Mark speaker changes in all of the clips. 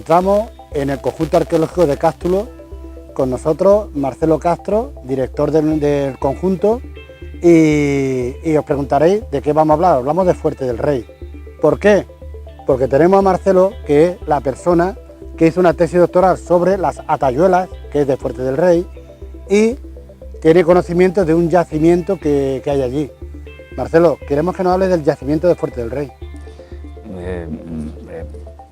Speaker 1: encontramos en el conjunto arqueológico de Cástulo, con nosotros Marcelo Castro, director del conjunto, y os preguntaréis de qué vamos a hablar. Hablamos de Fuerte del Rey. ¿Por qué? Porque tenemos a Marcelo, que es la persona que hizo una tesis doctoral sobre las Atayuelas, que es de Fuerte del Rey, y tiene conocimiento de un yacimiento que hay allí. Marcelo, queremos que nos hables del yacimiento de Fuerte del Rey.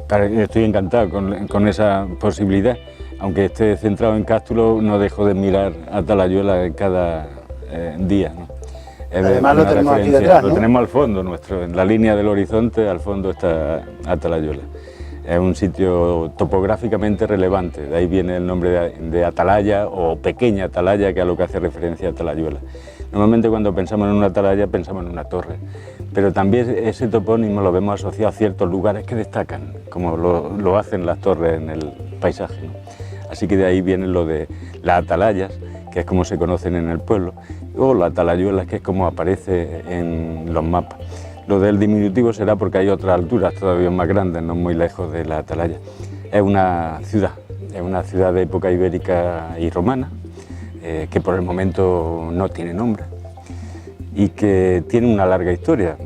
Speaker 2: Estoy encantado con esa posibilidad, aunque esté centrado en Cástulo, no dejo de mirar a Talayuela cada día, ¿no?
Speaker 1: Además lo tenemos aquí detrás, ¿no?
Speaker 2: Lo tenemos al fondo nuestro, en la línea del horizonte, al fondo está Talayuela. Es un sitio topográficamente relevante, de ahí viene el nombre de Atalaya o Pequeña Atalaya, que es a lo que hace referencia a Talayuela. Normalmente cuando pensamos en una atalaya pensamos en una torre, pero también ese topónimo lo vemos asociado a ciertos lugares que destacan, como lo hacen las torres en el paisaje, ¿no? Así que de ahí viene lo de las atalayas, que es como se conocen en el pueblo, o las atalayuelas, que es como aparece en los mapas. Lo del diminutivo será porque hay otras alturas todavía más grandes, no muy lejos de la atalaya. Es una ciudad de época ibérica y romana, que por el momento no tiene nombre y que tiene una larga historia,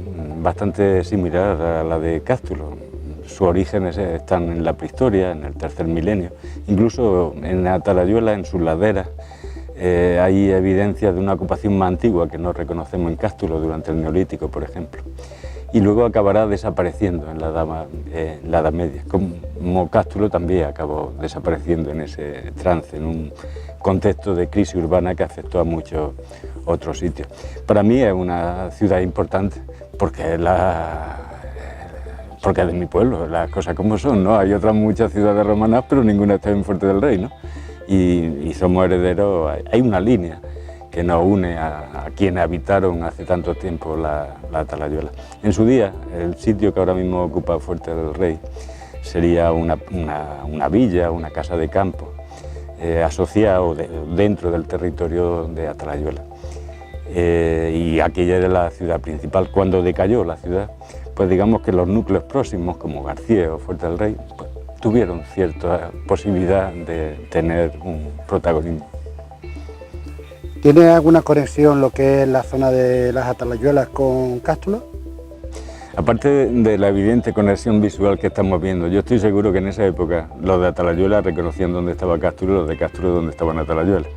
Speaker 2: bastante similar a la de Cástulo. Sus orígenes están en la prehistoria, en el tercer milenio, incluso en Atalayuela, en sus laderas, hay evidencias de una ocupación más antigua que no reconocemos en Cástulo durante el Neolítico, por ejemplo. Y luego acabará desapareciendo en la Edad Media, como Cástulo también acabó desapareciendo en ese trance, en un contexto de crisis urbana que afectó a muchos otros sitios. Para mí es una ciudad importante porque es de mi pueblo, las cosas como son, ¿no? Hay otras muchas ciudades romanas, pero ninguna está en Fuerte del Rey, ¿no? Y somos herederos, hay una línea que nos une a quienes habitaron hace tanto tiempo la Atalayuela. En su día, el sitio que ahora mismo ocupa Fuerte del Rey sería una villa, una casa de campo, asociado dentro del territorio de Atalayuela. Y aquella era la ciudad principal. Cuando decayó la ciudad, pues digamos que los núcleos próximos, como García o Fuerte del Rey, pues, tuvieron cierta posibilidad de tener un protagonismo.
Speaker 1: ¿Tiene alguna conexión lo que es la zona de las Atalayuelas con Cástulo?
Speaker 2: Aparte de la evidente conexión visual que estamos viendo, yo estoy seguro que en esa época los de Atalayuela reconocían dónde estaba Cástulo y los de Cástulo dónde estaban Atalayuela.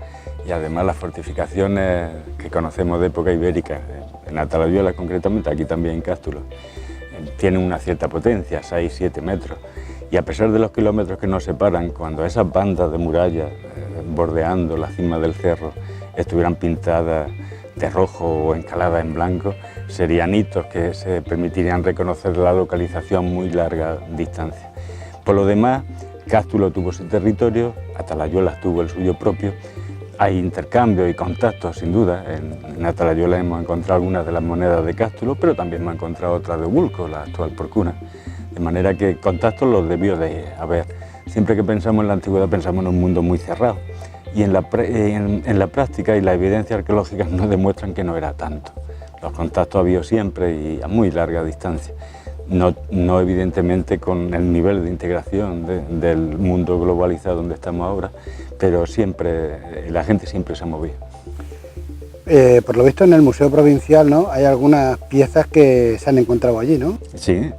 Speaker 2: Y además las fortificaciones que conocemos de época ibérica, en Atalayuela concretamente, aquí también en Cástulo, tienen una cierta potencia, 6-7 metros. Y a pesar de los kilómetros que nos separan, cuando esas bandas de muralla bordeando la cima del cerro estuvieran pintadas de rojo o encaladas en blanco, serían hitos que se permitirían reconocer la localización a muy larga distancia. Por lo demás, Cástulo tuvo su territorio, Atalayuela tuvo el suyo propio. Hay intercambios y contactos, sin duda. En Atalayuela hemos encontrado algunas de las monedas de Cástulo, pero también hemos encontrado otras de Bulco, la actual Porcuna. De manera que contactos los debió de haber. Siempre que pensamos en la antigüedad pensamos en un mundo muy cerrado. Y en la práctica y la evidencia arqueológica nos demuestran que no era tanto. Los contactos ha habido siempre y a muy larga distancia. No evidentemente con el nivel de integración del mundo globalizado donde estamos ahora, pero siempre, la gente siempre se ha movido.
Speaker 1: Por lo visto en el Museo Provincial, ¿no?, hay algunas piezas que se han encontrado allí, ¿no?
Speaker 2: Sí,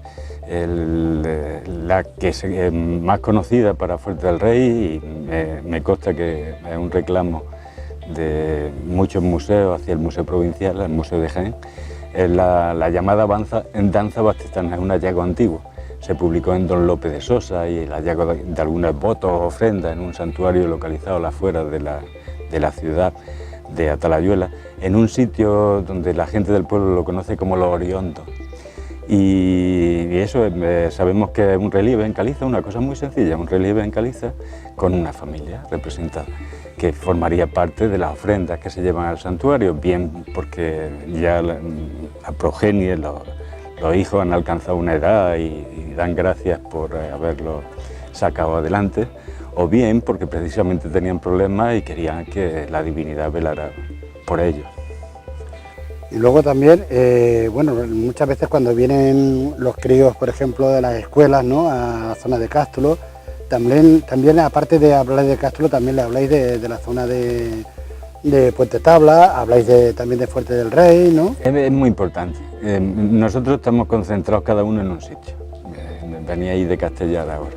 Speaker 2: la que es más conocida para Fuerte del Rey, y me consta que es un reclamo de muchos museos hacia el Museo Provincial, el Museo de Jaén, es la llamada danza bastistana, es un hallazgo antiguo. Se publicó en Don Lope de Sosa y el hallazgo de algunos votos o ofrendas en un santuario localizado a las afueras de la ciudad de Atalayuela, en un sitio donde la gente del pueblo lo conoce como Los Oriondos. Y eso sabemos que es un relieve en caliza, una cosa muy sencilla, un relieve en caliza con una familia representada, que formaría parte de las ofrendas que se llevan al santuario, bien porque ya la progenie, los hijos han alcanzado una edad y dan gracias por haberlo sacado adelante, o bien porque precisamente tenían problemas y querían que la divinidad velara por ellos.
Speaker 1: Y luego también, bueno, muchas veces cuando vienen los críos, por ejemplo, de las escuelas, ¿no?, a la zona de Cástulo, también aparte de hablar de Cástulo, también le habláis de la zona de Puente Tabla, habláis también de Fuerte del Rey, ¿no?
Speaker 2: Es muy importante. Nosotros estamos concentrados cada uno en un sitio. Veníais de Castellar ahora.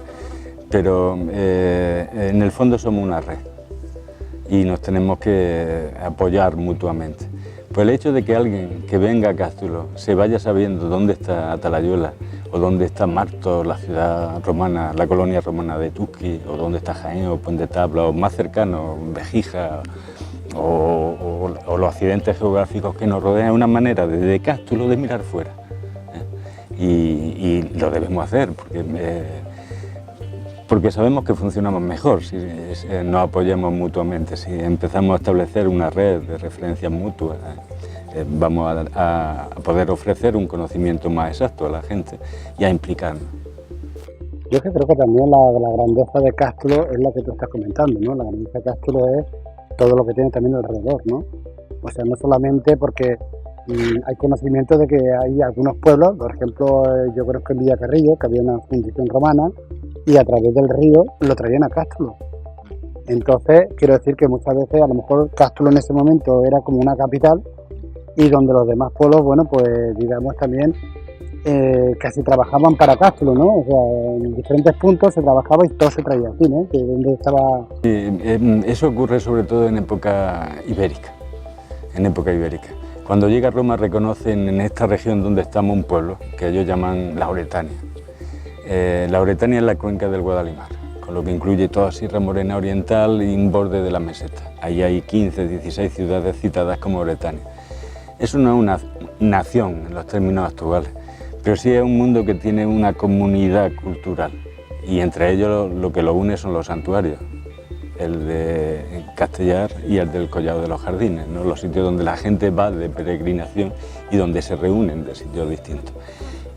Speaker 2: Pero en el fondo somos una red y nos tenemos que apoyar mutuamente. Pues el hecho de que alguien que venga a Cástulo se vaya sabiendo dónde está Atalayuela, o dónde está Martos, la ciudad romana, la colonia romana de Tusqui, o dónde está Jaén o Puente Tabla, o más cercano, Vejija, o los accidentes geográficos que nos rodean, es una manera desde Cástulo de mirar fuera. Y lo debemos hacer, porque sabemos que funcionamos mejor si nos apoyamos mutuamente, si empezamos a establecer una red de referencias mutuas, vamos a poder ofrecer un conocimiento más exacto a la gente y a implicarnos.
Speaker 1: Yo creo que también la grandeza de Cástulo es la que tú estás comentando, ¿no? La grandeza de Cástulo es todo lo que tiene también alrededor, ¿no? O sea, no solamente porque hay conocimiento de que hay algunos pueblos, por ejemplo, yo creo que en Villacarrillo, que había una fundición romana, y a través del río lo traían a Cástulo. Entonces, quiero decir que muchas veces a lo mejor Cástulo en ese momento era como una capital y donde los demás pueblos, bueno, pues digamos también casi trabajaban para Cástulo, ¿no? O sea, en diferentes puntos se trabajaba y todo se traía aquí, ¿no? Que donde estaba...
Speaker 2: Eso ocurre sobre todo en época ibérica, Cuando llega a Roma reconocen en esta región donde estamos un pueblo que ellos llaman Lauretania. Lauretania es la cuenca del Guadalimar, con lo que incluye toda Sierra Morena Oriental y un borde de la meseta. Ahí hay 15, 16 ciudades citadas como Lauretania. Eso no es una nación en los términos actuales, pero sí es un mundo que tiene una comunidad cultural y entre ellos lo que lo une son los santuarios, el de Castellar y el del Collado de los Jardines, ¿no? Los sitios donde la gente va de peregrinación y donde se reúnen de sitios distintos.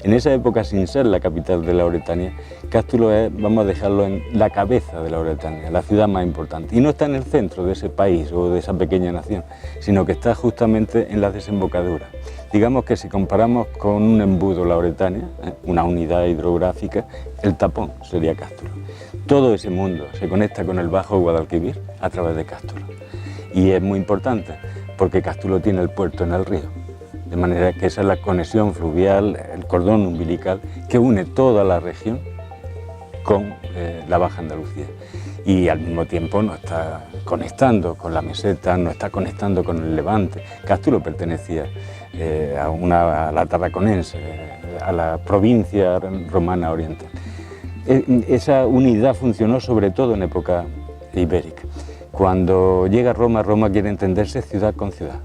Speaker 2: En esa época, sin ser la capital de Lauretania, Cástulo es, vamos a dejarlo en la cabeza de Lauretania, la ciudad más importante. Y no está en el centro de ese país o de esa pequeña nación, sino que está justamente en la desembocadura. Digamos que si comparamos con un embudo Lauretania, una unidad hidrográfica, el tapón sería Cástulo. Todo ese mundo se conecta con el Bajo Guadalquivir a través de Cástulo. Y es muy importante porque Cástulo tiene el puerto en el río. De manera que esa es la conexión fluvial, el cordón umbilical que une toda la región con la Baja Andalucía. Y al mismo tiempo nos está conectando con la meseta, nos está conectando con el Levante. Cástulo pertenecía a la Tarraconense, a la provincia romana oriental. Esa unidad funcionó sobre todo en época ibérica. Cuando llega a Roma, Roma quiere entenderse ciudad con ciudad.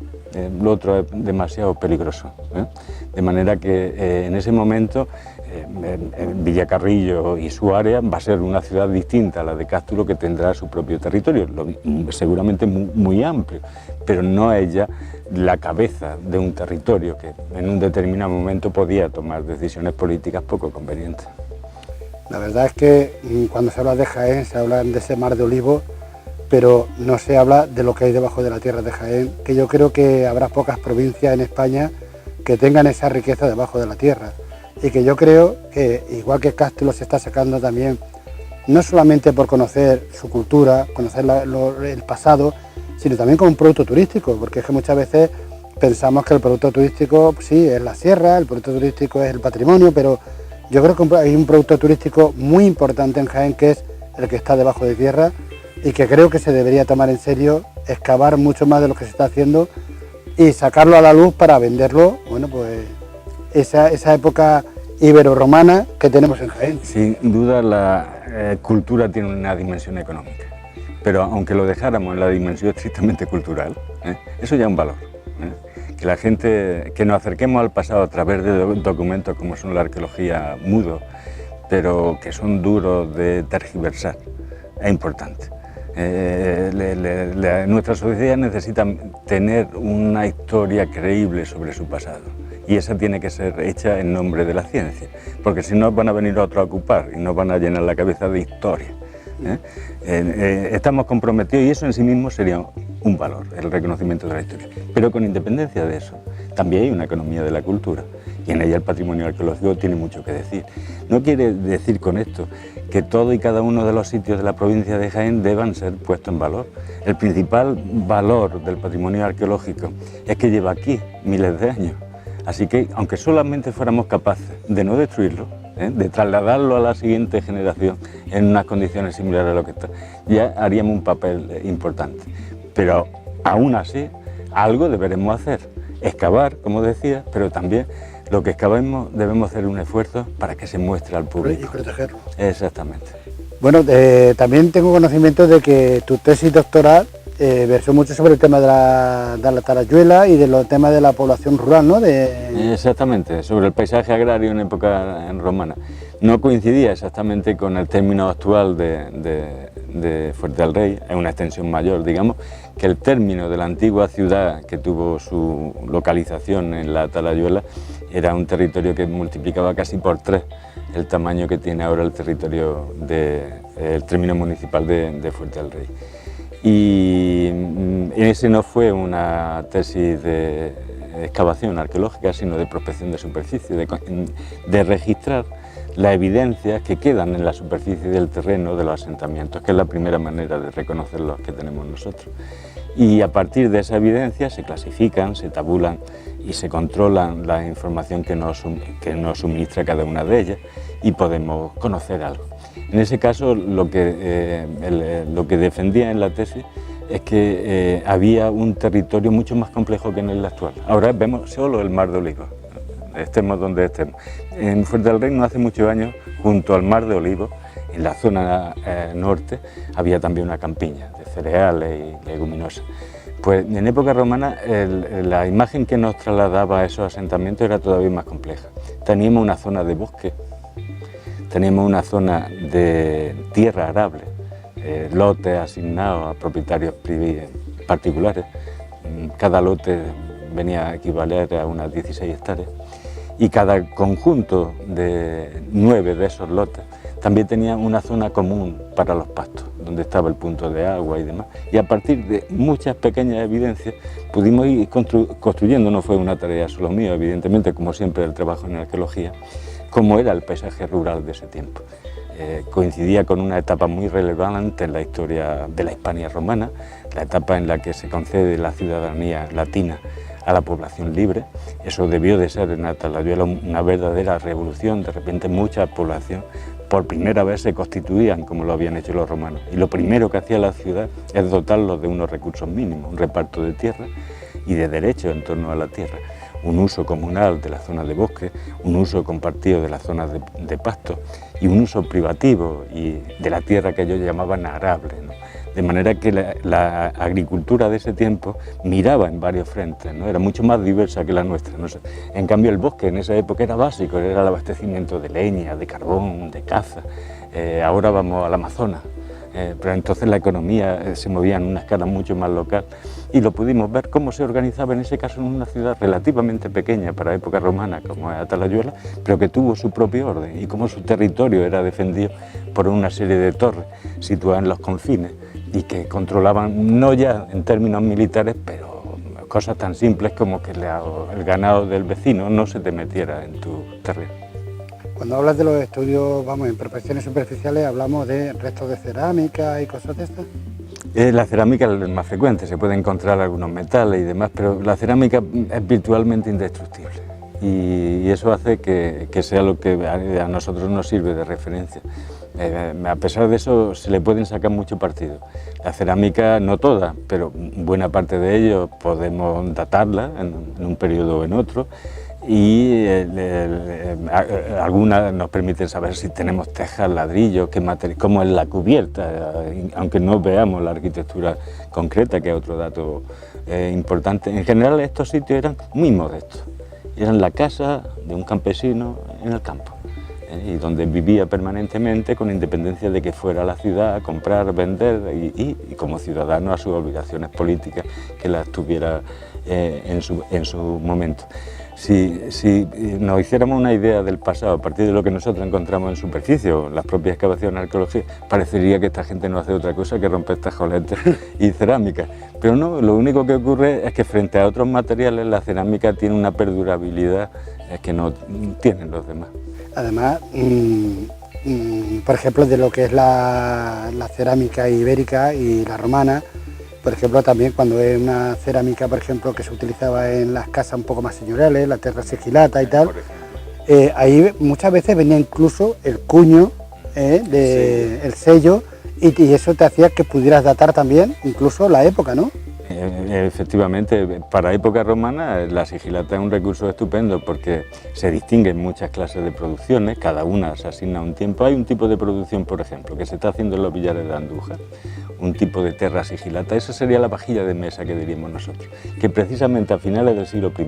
Speaker 2: Lo otro es demasiado peligroso, de manera que en ese momento Villacarrillo y su área va a ser una ciudad distinta a la de Cástulo, que tendrá su propio territorio, seguramente muy amplio, pero no es ya la cabeza de un territorio que en un determinado momento podía tomar decisiones políticas poco convenientes.
Speaker 1: La verdad es que cuando se habla de Jaén se habla de ese mar de olivos, pero no se habla de lo que hay debajo de la tierra de Jaén, que yo creo que habrá pocas provincias en España que tengan esa riqueza debajo de la tierra, y que yo creo que igual que Cástulo se está sacando también, no solamente por conocer su cultura, conocer el pasado, sino también como un producto turístico, porque es que muchas veces pensamos que el producto turístico sí es la sierra, el producto turístico es el patrimonio, pero yo creo que hay un producto turístico muy importante en Jaén, que es el que está debajo de tierra, y que creo que se debería tomar en serio, excavar mucho más de lo que se está haciendo y sacarlo a la luz para venderlo, bueno, pues esa época ibero-romana que tenemos en Jaén.
Speaker 2: Sin duda la cultura tiene una dimensión económica, pero aunque lo dejáramos en la dimensión estrictamente cultural, eso ya es un valor. Que la gente, que nos acerquemos al pasado a través de documentos como son la arqueología mudo, pero que son duros de tergiversar, es importante. Nuestra sociedad necesita tener una historia creíble sobre su pasado y esa tiene que ser hecha en nombre de la ciencia, porque si no van a venir otros a ocupar y nos van a llenar la cabeza de historia. Estamos comprometidos y eso en sí mismo sería un valor, el reconocimiento de la historia. Pero con independencia de eso, también hay una economía de la cultura y en ella el patrimonio arqueológico tiene mucho que decir. No quiere decir con esto que todo y cada uno de los sitios de la provincia de Jaén deban ser puestos en valor. El principal valor del patrimonio arqueológico es que lleva aquí miles de años. Así que, aunque solamente fuéramos capaces de no destruirlo, de trasladarlo a la siguiente generación en unas condiciones similares a lo que está, ya haríamos un papel importante. Pero aún así, algo deberemos hacer, excavar, como decía, pero también lo que excavemos debemos hacer un esfuerzo para que se muestre al público.
Speaker 1: Y protegerlo.
Speaker 2: Exactamente.
Speaker 1: Bueno, también tengo conocimiento de que tu tesis doctoral versó mucho sobre el tema de la talayuela y de los temas de la población rural, ¿no?
Speaker 2: Exactamente, sobre el paisaje agrario en época romana. No coincidía exactamente con el término actual de Fuerte del Rey, es una extensión mayor, digamos, que el término de la antigua ciudad que tuvo su localización en la Talayuela era un territorio que multiplicaba casi por 3 el tamaño que tiene ahora el territorio el término municipal de Fuerte del Rey. Y ese no fue una tesis de excavación arqueológica, sino de prospección de superficie, de registrar las evidencias que quedan en la superficie del terreno de los asentamientos, que es la primera manera de reconocer los que tenemos nosotros. Y a partir de esa evidencia se clasifican, se tabulan y se controlan la información que nos suministra cada una de ellas y podemos conocer algo. En ese caso, lo que defendía en la tesis es que había un territorio mucho más complejo que en el actual. Ahora vemos solo el Mar de Olivos, estemos donde estemos. En Fuerte del Rey, no hace muchos años, junto al Mar de Olivos, en la zona norte, había también una campiña de cereales y leguminosas. Pues en época romana la imagen que nos trasladaba a esos asentamientos era todavía más compleja. Teníamos una zona de bosque, teníamos una zona de tierra arable, lotes asignados a propietarios particulares. Cada lote venía a equivaler a unas 16 hectáreas y cada conjunto de 9 de esos lotes también tenía una zona común para los pastos, donde estaba el punto de agua y demás. Y a partir de muchas pequeñas evidencias pudimos ir construyendo, no fue una tarea solo mía, evidentemente, como siempre el trabajo en arqueología, cómo era el paisaje rural de ese tiempo. Coincidía con una etapa muy relevante en la historia de la Hispania romana, la etapa en la que se concede la ciudadanía latina a la población libre. Eso debió de ser en la Talayuela una verdadera revolución. De repente mucha población por primera vez se constituían como lo habían hecho los romanos, y lo primero que hacía la ciudad es dotarlos de unos recursos mínimos, un reparto de tierra y de derechos en torno a la tierra, un uso comunal de las zonas de bosque, un uso compartido de las zonas de pasto y un uso privativo y de la tierra que ellos llamaban arable, ¿no? De manera que la agricultura de ese tiempo miraba en varios frentes, ¿no? Era mucho más diversa que la nuestra, ¿no? En cambio el bosque en esa época era básico, era el abastecimiento de leña, de carbón, de caza. Ahora vamos al Amazonas, pero entonces la economía se movía en una escala mucho más local y lo pudimos ver cómo se organizaba en ese caso en una ciudad relativamente pequeña para época romana como es Talayuela, pero que tuvo su propio orden y cómo su territorio era defendido por una serie de torres situadas en los confines y que controlaban, no ya en términos militares, pero cosas tan simples como que el ganado del vecino no se te metiera en tu terreno.
Speaker 1: Cuando hablas de los estudios, vamos, en prospecciones superficiales, hablamos de restos de cerámica y cosas de estas.
Speaker 2: La cerámica es más frecuente, se puede encontrar algunos metales y demás, pero la cerámica es virtualmente indestructible y eso hace que sea lo que a nosotros nos sirve de referencia. A pesar de eso se le pueden sacar mucho partido. La cerámica, no toda, pero buena parte de ello podemos datarla en un periodo o en otro y algunas nos permiten saber si tenemos tejas, ladrillos, cómo es la cubierta, aunque no veamos la arquitectura concreta, que es otro dato importante. En general estos sitios eran muy modestos, eran la casa de un campesino en el campo. Y donde vivía permanentemente con independencia de que fuera a la ciudad a comprar, vender y como ciudadano a sus obligaciones políticas que las tuviera en su momento. Si nos hiciéramos una idea del pasado a partir de lo que nosotros encontramos en superficie o las propias excavaciones arqueológicas, parecería que esta gente no hace otra cosa que romper tajoletes y cerámica. Pero no, lo único que ocurre es que frente a otros materiales la cerámica tiene una perdurabilidad que no tienen los demás.
Speaker 1: Además, por ejemplo, de lo que es la cerámica ibérica y la romana, por ejemplo, también cuando es una cerámica, por ejemplo, que se utilizaba en las casas un poco más señoriales, la terra sigillata y tal, ahí muchas veces venía incluso el cuño, el sello, y eso te hacía que pudieras datar también incluso la época, ¿no?
Speaker 2: Efectivamente, para época romana la sigilata es un recurso estupendo porque se distinguen muchas clases de producciones, cada una se asigna un tiempo. Hay un tipo de producción, por ejemplo, que se está haciendo en los billares de Andújar, un tipo de terra sigilata, esa sería la vajilla de mesa que diríamos nosotros, que precisamente a finales del siglo I,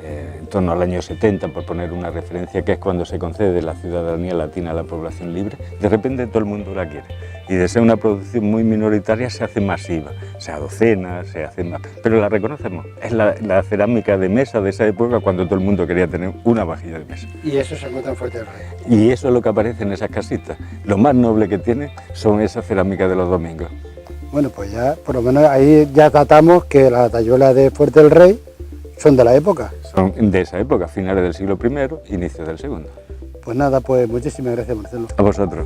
Speaker 2: en torno al año 70, por poner una referencia, que es cuando se concede la ciudadanía latina a la población libre, de repente todo el mundo la quiere. Y de ser una producción muy minoritaria se hace masiva, se adocena, se hace más, pero la reconocemos. Es la cerámica de mesa de esa época cuando todo el mundo quería tener una vajilla de mesa.
Speaker 1: Y eso se encuentra en Fuerte del Rey.
Speaker 2: Y eso es lo que aparece en esas casitas. Lo más noble que tiene son esas cerámicas de los domingos.
Speaker 1: Bueno, pues ya, por lo menos ahí ya datamos que las tayuelas de Fuerte del Rey son de la época.
Speaker 2: Son de esa época, finales del siglo I, inicios del segundo.
Speaker 1: Pues nada, pues muchísimas gracias, Marcelo.
Speaker 2: A vosotros.